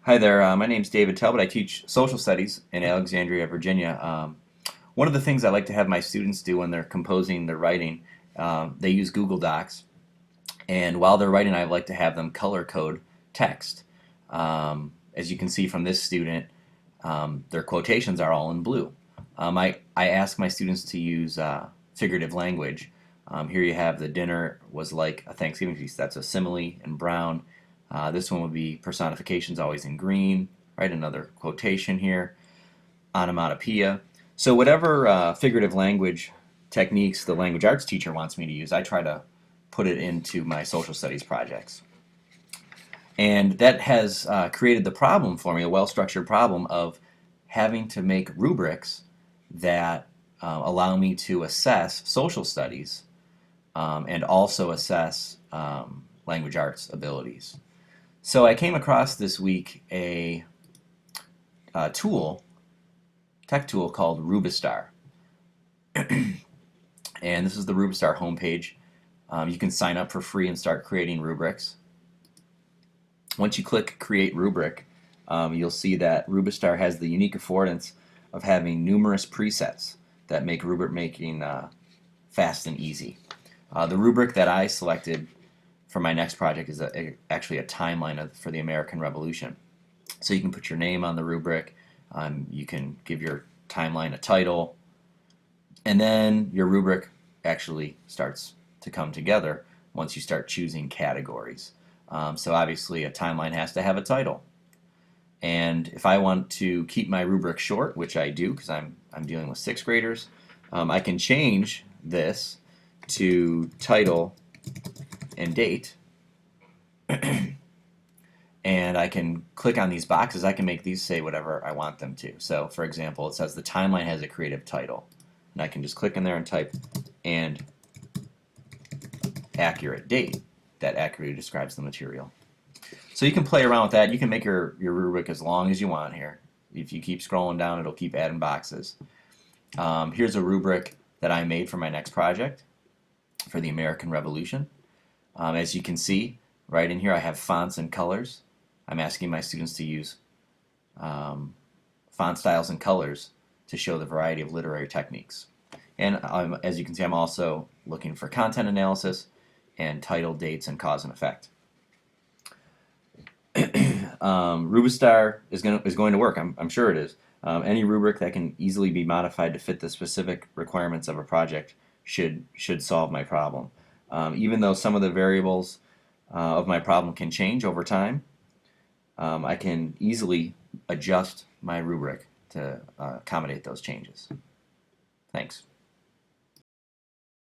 Hi there, my name's David Talbot. I teach social studies in Alexandria, Virginia. One of the things I like to have my students do when they're composing their writing, they use Google Docs, and while they're writing, I like to have them color code text. As you can see from this student, their quotations are all in blue. I ask my students to use figurative language. Here you have the dinner was like a Thanksgiving feast. That's a simile in brown. This one would be personifications always in green, right? Another quotation here, onomatopoeia. So whatever figurative language techniques the language arts teacher wants me to use, I try to put it into my social studies projects. And that has created the problem for me, a well-structured problem of having to make rubrics that allow me to assess social studies and also assess language arts abilities. So I came across this week a tech tool called Rubistar. And this is the Rubistar homepage. You can sign up for free and start creating rubrics. Once you click Create Rubric, you'll see that Rubistar has the unique affordance of having numerous presets that make rubric making fast and easy. The rubric that I selected for my next project is actually a timeline for the American Revolution. So you can put your name on the rubric, you can give your timeline a title, and then your rubric actually starts to come together once you start choosing categories. So obviously a timeline has to have a title. And if I want to keep my rubric short, which I do because I'm dealing with sixth graders, I can change this to title and date, and I can click on these boxes. I can make these say whatever I want them to. So for example, it says the timeline has a creative title, and I can just click in there and type and accurate date that accurately describes the material. So you can play around with that. You can make your rubric as long as you want here. If you keep scrolling down, it'll keep adding boxes. Here's a rubric that I made for my next project for the American Revolution. As you can see, right in here I have fonts and colors. I'm asking my students to use font styles and colors to show the variety of literary techniques. And as you can see, I'm also looking for content analysis and title, dates, and cause and effect. Rubistar is going to work. I'm sure it is. Any rubric that can easily be modified to fit the specific requirements of a project should solve my problem. Even though some of the variables of my problem can change over time, I can easily adjust my rubric to accommodate those changes.